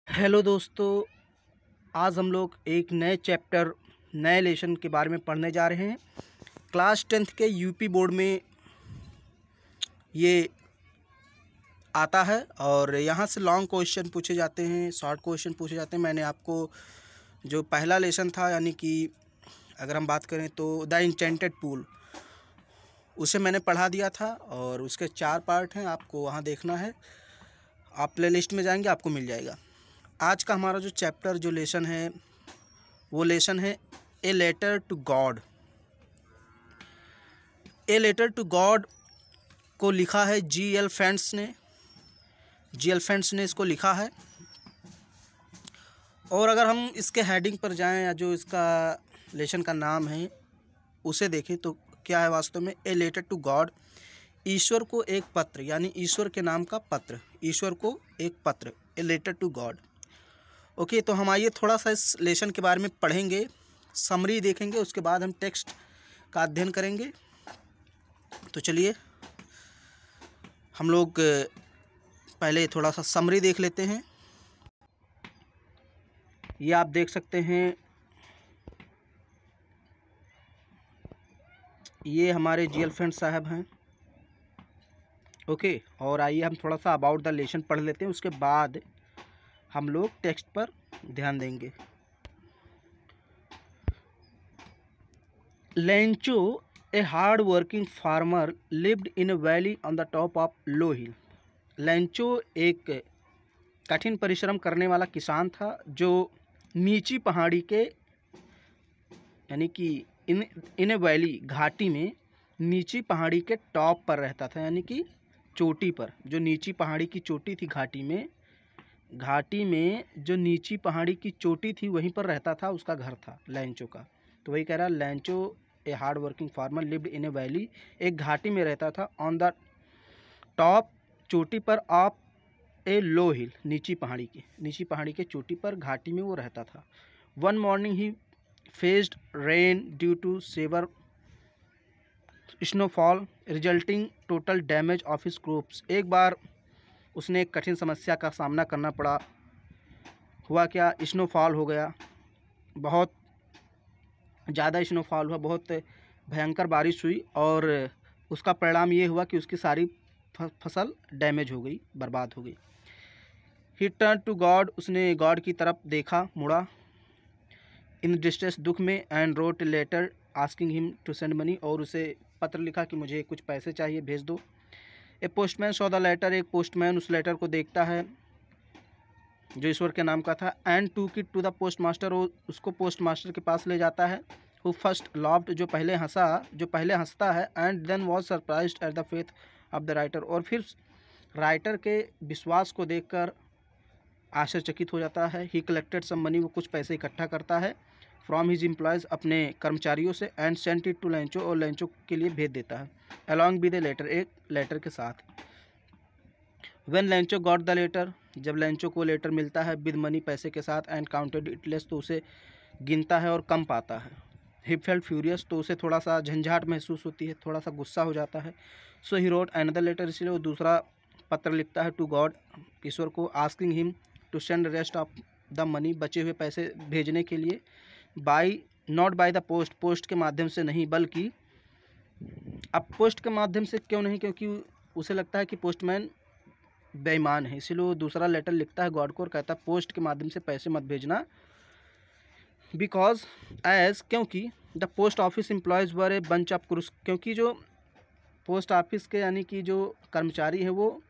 Hello दोस्तों, आज हम लोग एक नए चैप्टर नए लेसन के बारे में पढ़ने जा रहे हैं। क्लास 10th के यूपी बोर्ड में ये आता है और यहाँ से लॉन्ग क्वेश्चन पूछे जाते हैं, शॉर्ट क्वेश्चन पूछे जाते हैं। मैंने आपको जो पहला लेसन था, यानी कि अगर हम बात करें तो द इंचेंटेड पूल, उसे मैंने पढ़ा दिया था और उसके 4 पार्ट हैं, आपको वहाँ देखना है। आप प्ले लिस्ट में जाएंगे, आपको मिल जाएगा। आज का हमारा जो चैप्टर जो लेसन है वो लेसन है a letter to God. A letter to God को लिखा है जी.एल. फेंट्स ने। जी.एल. फेंट्स ने इसको लिखा है। और अगर हम इसके हेडिंग पर जाएं या जो इसका लेसन का नाम है उसे देखें तो क्या है वास्तव में, ए लेटर टू गॉड, ईश्वर को एक पत्र, यानी ईश्वर के नाम का पत्र, ईश्वर को एक पत्र, a letter to God. Okay, तो हम आइए थोड़ा सा इस लेसन के बारे में पढ़ेंगे, समरी देखेंगे, उसके बाद हम टेक्स्ट का अध्ययन करेंगे। तो चलिए हम लोग पहले थोड़ा सा समरी देख लेते हैं। ये आप देख सकते हैं, ये हमारे जी.एल. फेंट्स साहब हैं। ओके, और आइए हम थोड़ा सा अबाउट द लेसन पढ़ लेते हैं, उसके बाद हम लोग टेक्स्ट पर ध्यान देंगे। Lencho, a hard working farmer, lived in a valley on the top of low hill. Lencho एक कठिन परिश्रम करने वाला किसान था जो नीची पहाड़ी के, यानी कि इन ए वैली, घाटी में, नीची पहाड़ी के टॉप पर रहता था, यानी कि चोटी पर। जो नीची पहाड़ी की चोटी थी घाटी में जो नीची पहाड़ी की चोटी थी वहीं पर रहता था, उसका घर था लेंचो का। तो वही कह रहा, Lencho a hard working farmer lived in A valley, एक घाटी में रहता था, ऑन द टॉप, चोटी पर, ऑफ ए लो हिल, नीची पहाड़ी के चोटी पर, घाटी में वो रहता था। One morning he faced rain due to severe snowfall resulting total damage of his crops. एक बार उसने एक कठिन समस्या का सामना करना पड़ा। हुआ क्या, स्नोफॉल हो गया, बहुत ज़्यादा स्नोफॉल हुआ, बहुत भयंकर बारिश हुई और उसका परिणाम ये हुआ कि उसकी सारी फसल डैमेज हो गई, बर्बाद हो गई। ही टर्न टू गॉड, उसने गॉड की तरफ देखा, मुड़ा, इन डिस्ट्रेस, दुख में, and wrote letter asking him to send money, और उसे पत्र लिखा कि मुझे कुछ पैसे चाहिए, भेज दो। A postman saw the letter, एक पोस्टमैन उस लेटर को देखता है जो ईश्वर के नाम का था, and took it to the postmaster, और उसको पोस्ट मास्टर के पास ले जाता है। हु फर्स्ट लॉफ्ड, जो पहले हंसता है, and then was surprised at the faith of the writer, और फिर राइटर के विश्वास को देखकर आश्चर्यचकित हो जाता है। ही कलेक्टेड सम मनी, वो कुछ पैसे इकट्ठा करता है, फ्रॉम हिज एम्प्लॉयज़, अपने कर्मचारियों से, and sent it to Lencho, और लेंचो के लिए भेज देता है, अलॉन्ग विद ए लेटर, एक लेटर के साथ। When Lencho got the letter, जब लेंचो को लेटर मिलता है विद मनी, पैसे के साथ, एंड काउंटेड इट लेस, तो उसे गिनता है और कम पाता है। ही फेल्ट फ्यूरियस, तो उसे थोड़ा सा झंझाट महसूस होती है, थोड़ा सा गुस्सा हो जाता है। सो ही रोट अनदर लेटर, इसलिए वो दूसरा पत्र लिखता है टू गॉड, ईश्वर को, asking him to send rest of the money, बचे हुए पैसे भेजने के लिए, by, not by the post, post के माध्यम से नहीं, बल्कि, अब पोस्ट के माध्यम से क्यों नहीं, क्योंकि उसे लगता है कि पोस्टमैन बेईमान है, इसलिए वो दूसरा लेटर लिखता है गॉड को और कहता है पोस्ट के माध्यम से पैसे मत भेजना। बिकॉज, एज, क्योंकि, the post office employees were a bunch of क्रूस, क्योंकि जो पोस्ट ऑफिस के, यानी कि जो कर्मचारी हैं वो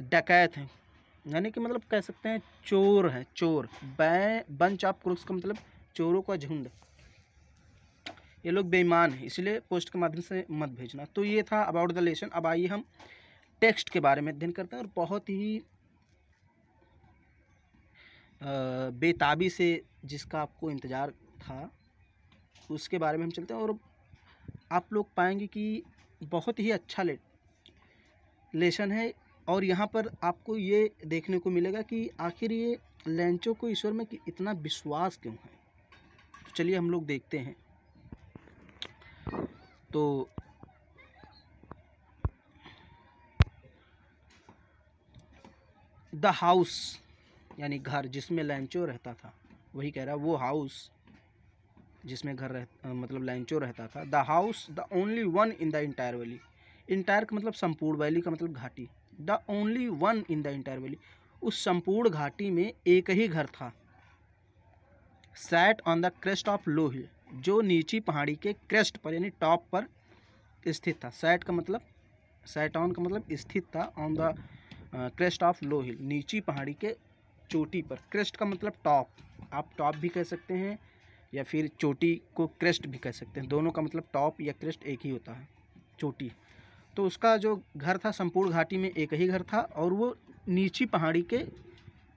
डकैत हैं, यानी कि मतलब कह सकते हैं चोर हैं, चोर। बंच ऑफ क्रूक्स का मतलब चोरों का झुंड, ये लोग बेईमान हैं, इसलिए पोस्ट के माध्यम से मत भेजना। तो ये था अबाउट द लेसन। अब आइए हम टेक्स्ट के बारे में अध्ययन करते हैं, और बहुत ही बेताबी से जिसका आपको इंतज़ार था उसके बारे में हम चलते हैं, और आप लोग पाएंगे कि बहुत ही अच्छा लेसन है। और यहाँ पर आपको ये देखने को मिलेगा कि आखिर ये लेंचो को ईश्वर में कि इतना विश्वास क्यों है। तो चलिए हम लोग देखते हैं। तो द हाउस, यानी घर जिसमें लैंचो रहता था, वही कह रहा है वो हाउस जिसमें मतलब लैंचो रहता था। The house the only one in the entire valley. Entire का मतलब संपूर्ण, वैली का मतलब घाटी। The only one in the entire valley, उस संपूर्ण घाटी में एक ही घर था। Sat on the crest of low hill, जो नीची पहाड़ी के क्रेस्ट पर यानी टॉप पर स्थित था। सैट का मतलब, सैट ऑन का मतलब स्थित था, on the crest of low hill, नीची पहाड़ी के चोटी पर। क्रेस्ट का मतलब टॉप, आप टॉप भी कह सकते हैं या फिर चोटी को क्रेस्ट भी कह सकते हैं, दोनों का मतलब टॉप या क्रेस्ट एक ही होता है, चोटी। तो उसका जो घर था संपूर्ण घाटी में एक ही घर था और वो नीची पहाड़ी के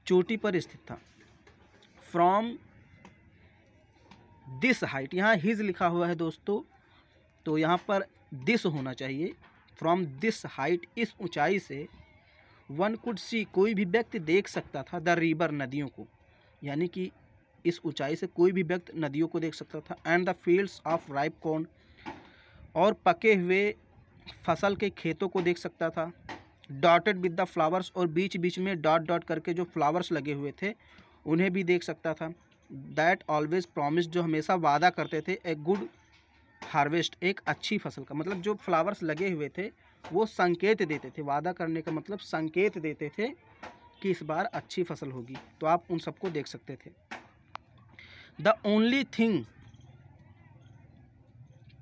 चोटी पर स्थित था। फ्रॉम दिस हाइट, यहाँ हिज लिखा हुआ है दोस्तों, तो यहाँ पर दिस होना चाहिए। फ्रॉम दिस हाइट, इस ऊंचाई से वन कुड सी, कोई भी व्यक्ति देख सकता था, द रिवर, नदियों को, यानी कि इस ऊंचाई से कोई भी व्यक्ति नदियों को देख सकता था। And the fields of ripe corn, और पके हुए फसल के खेतों को देख सकता था। डॉटेड विद द फ्लावर्स, और बीच बीच में डॉट डॉट करके जो फ्लावर्स लगे हुए थे उन्हें भी देख सकता था। दैट ऑलवेज प्रॉमिस, जो हमेशा वादा करते थे, ए गुड हार्वेस्ट, एक अच्छी फसल का, मतलब जो फ्लावर्स लगे हुए थे वो संकेत देते थे, वादा करने का मतलब संकेत देते थे कि इस बार अच्छी फसल होगी, तो आप उन सबको देख सकते थे। द ओनली थिंग,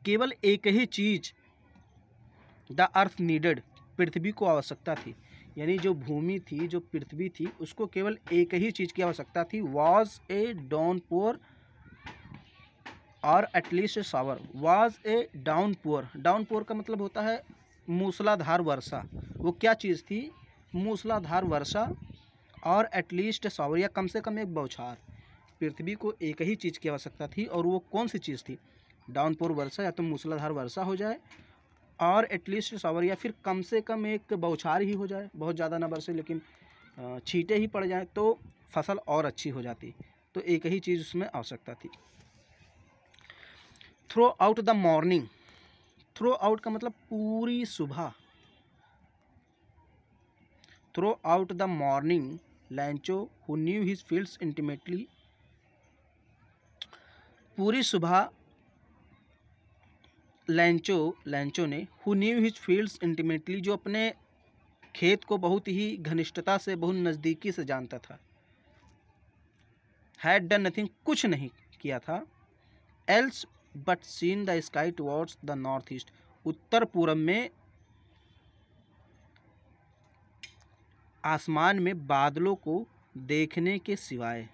केवल एक ही चीज, द अर्थ नीडेड, पृथ्वी को आवश्यकता थी, यानी जो भूमि थी, जो पृथ्वी थी, उसको केवल एक ही चीज़ की आवश्यकता थी, वॉज ए डाउनपोर और at least A shower. Was a downpour, downpour का मतलब होता है मूसलाधार वर्षा, वो क्या चीज़ थी, मूसलाधार वर्षा, और एटलीस्ट शावर, या कम से कम एक बौछार। पृथ्वी को एक ही चीज़ की आवश्यकता थी और वो कौन सी चीज़ थी, डाउनपोर वर्षा, या तो मूसलाधार वर्षा हो जाए, और एटलीस्ट शावर, या फिर कम से कम एक बौछार ही हो जाए, बहुत ज़्यादा ना बरसे लेकिन छींटे ही पड़ जाए तो फसल और अच्छी हो जाती। तो एक ही चीज़ उसमें आवश्यकता थी। Throughout the morning, throughout का मतलब पूरी सुबह। Throughout the morning Lencho who knew his fields intimately, पूरी सुबह लैंचो ने, who knew his fields intimately, जो अपने खेत को बहुत ही घनिष्ठता से, बहुत नज़दीकी से जानता था। हैड डन नथिंग, कुछ नहीं किया था। Else but seen the sky towards the north east, उत्तर पूरब में आसमान में बादलों को देखने के सिवाय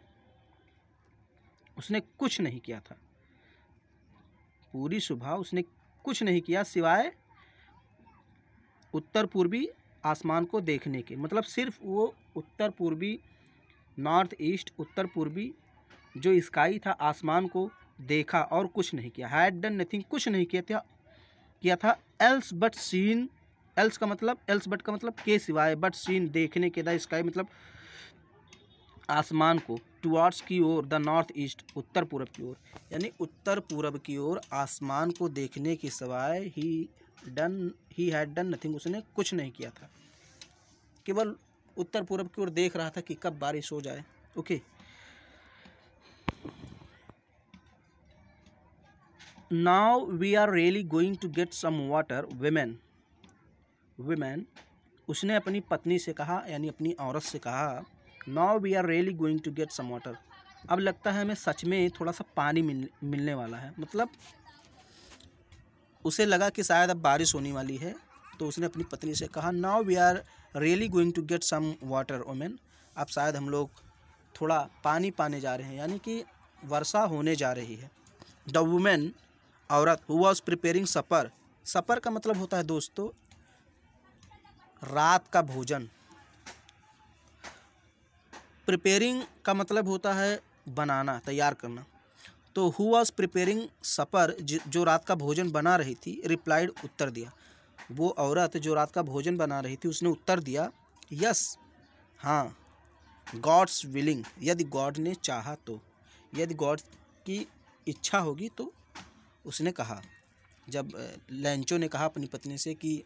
उसने कुछ नहीं किया था। पूरी सुबह उसने कुछ नहीं किया सिवाय उत्तर पूर्वी आसमान को देखने के, मतलब सिर्फ वो उत्तर पूर्वी, नॉर्थ ईस्ट, उत्तर पूर्वी जो स्काई था, आसमान को देखा और कुछ नहीं किया। हैड डन नथिंग, कुछ नहीं किया था। एल्स बट सीन, एल्स का मतलब, एल्स बट का मतलब के सिवाय, बट सीन देखने के, द स्काई मतलब आसमान को, टुवार्ड्स की ओर, द नॉर्थ ईस्ट उत्तर पूरब की ओर, यानी उत्तर पूरब की ओर आसमान को देखने के सिवाय ही हैड डन नथिंग, उसने कुछ नहीं किया था, केवल उत्तर पूरब की ओर देख रहा था कि कब बारिश हो जाए। Okay, now we are really going to get some water women, उसने अपनी पत्नी से कहा, यानी अपनी औरत से कहा, now we are really going to get some water, अब लगता है हमें सच में थोड़ा सा पानी मिलने वाला है, मतलब उसे लगा कि शायद अब बारिश होने वाली है, तो उसने अपनी पत्नी से कहा, now we are really going to get some water women, अब शायद हम लोग थोड़ा पानी पाने जा रहे हैं, यानी कि वर्षा होने जा रही है। द वुमेन, औरत, हु वॉज प्रिपेयरिंग सपर, सपर का मतलब होता है दोस्तों रात का भोजन, प्रिपेयरिंग का मतलब होता है बनाना, तैयार करना, तो हु वॉज प्रिपेयरिंग सपर, जो रात का भोजन बना रही थी, रिप्लाइड, उत्तर दिया, वो औरत जो रात का भोजन बना रही थी उसने उत्तर दिया, यस, हाँ, गॉड्स विलिंग, यदि गॉड ने चाहा तो, यदि गॉड की इच्छा होगी तो, उसने कहा। जब लैंचो ने कहा अपनी पत्नी से कि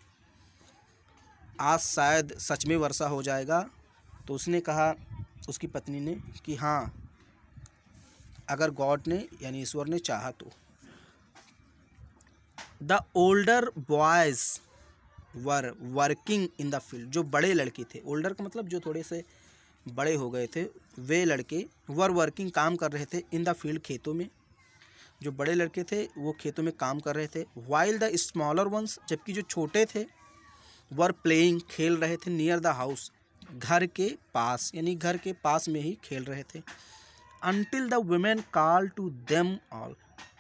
आज शायद सच में वर्षा हो जाएगा, तो उसने कहा उसकी पत्नी ने कि हाँ, अगर गॉड ने यानी ईश्वर ने चाहा तो। The older boys were working in the field, जो बड़े लड़के थे, ओल्डर का मतलब जो थोड़े से बड़े हो गए थे, वे लड़के वर वर्किंग काम कर रहे थे, इन द फील्ड खेतों में, जो बड़े लड़के थे वो खेतों में काम कर रहे थे। वाइल द स्मॉलर वंस, जबकि जो छोटे थे, वर प्लेइंग, खेल रहे थे, नियर द हाउस, घर के पास, यानी घर के पास में ही खेल रहे थे। Until the women call to them all,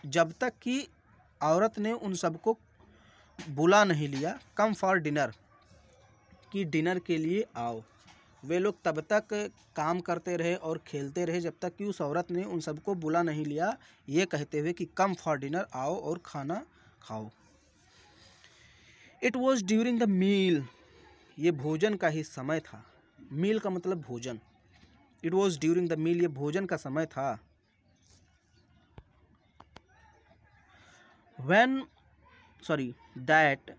जब तक कि औरत ने उन सबको बुला नहीं लिया, कम फॉर डिनर, कि डिनर के लिए आओ। वे लोग तब तक काम करते रहे और खेलते रहे जब तक कि उस औरत ने उन सबको बुला नहीं लिया, ये कहते हुए कि कम फॉर डिनर, आओ और खाना खाओ। It was during the meal, ये भोजन का ही समय था। मील का मतलब भोजन। It was during the meal, ये भोजन का समय था। दैट,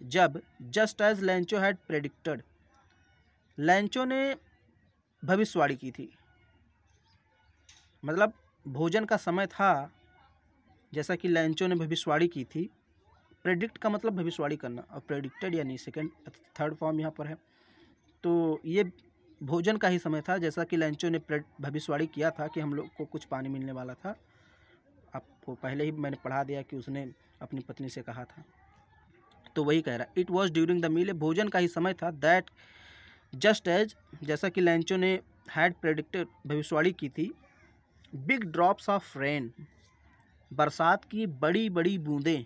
जब, just as Lencho had predicted, Lencho ने भविष्यवाणी की थी, मतलब भोजन का समय था जैसा कि लैंचो ने भविष्यवाणी की थी। प्रेडिक्ट का मतलब भविष्यवाणी करना, और प्रेडिक्टेड यानी थर्ड फॉर्म यहाँ पर है। तो ये भोजन का ही समय था जैसा कि लैंचो ने भविष्यवाणी किया था कि हम लोग को कुछ पानी मिलने वाला था। आपको पहले ही मैंने पढ़ा दिया कि उसने अपनी पत्नी से कहा था, तो वही कह रहा है। It was during the meal, भोजन का ही समय था। दैट, जस्ट एज, जैसा कि लैंचो ने हैड प्रेडिक्टेड, भविष्यवाणी की थी। बिग ड्रॉप्स ऑफ रेन, बरसात की बड़ी बड़ी बूंदें,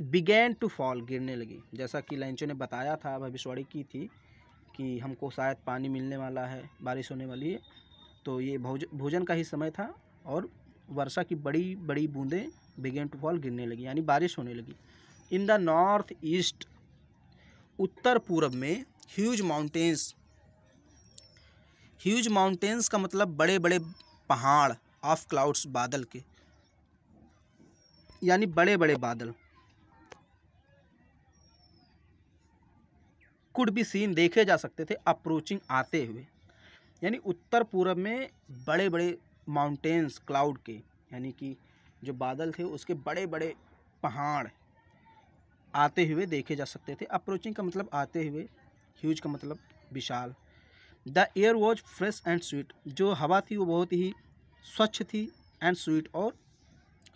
बिगैन टू फॉल, गिरने लगी। जैसा कि लैंचो ने बताया था, भविष्यवाणी की थी कि हमको शायद पानी मिलने वाला है, बारिश होने वाली है। तो ये भोजन का ही समय था और वर्षा की बड़ी बड़ी बूंदें बिगेन टू फॉल, गिरने लगी, यानी बारिश होने लगी। इन द नॉर्थ ईस्ट, उत्तर पूर्व में, ह्यूज माउंटेन्स, ह्यूज माउंटेन्स का मतलब बड़े बड़े पहाड़, ऑफ क्लाउड्स, बादल के, यानी बड़े बड़े बादल। कुड बी सीन, देखे जा सकते थे, अप्रोचिंग, आते हुए, यानी उत्तर पूर्व में बड़े बड़े माउंटेन्स, क्लाउड के, यानी कि जो बादल थे उसके बड़े बड़े पहाड़ आते हुए देखे जा सकते थे। अप्रोचिंग का मतलब आते हुए, ह्यूज का मतलब विशाल। The air was fresh and sweet, जो हवा थी वो बहुत ही स्वच्छ थी, एंड स्वीट, और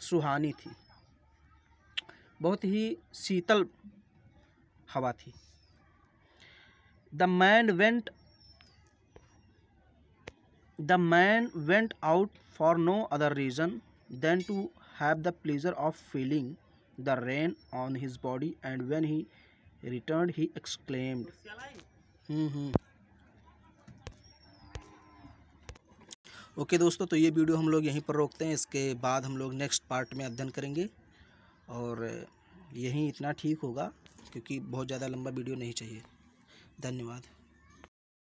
सुहानी थी, बहुत ही शीतल हवा थी। The man went out for no other reason than to have the pleasure of feeling the rain on his body, and when he returned he exclaimed. Okay दोस्तों, तो ये वीडियो हम लोग यहीं पर रोकते हैं। इसके बाद हम लोग नेक्स्ट पार्ट में अध्ययन करेंगे, और यहीं इतना ठीक होगा क्योंकि बहुत ज़्यादा लंबा वीडियो नहीं चाहिए। धन्यवाद।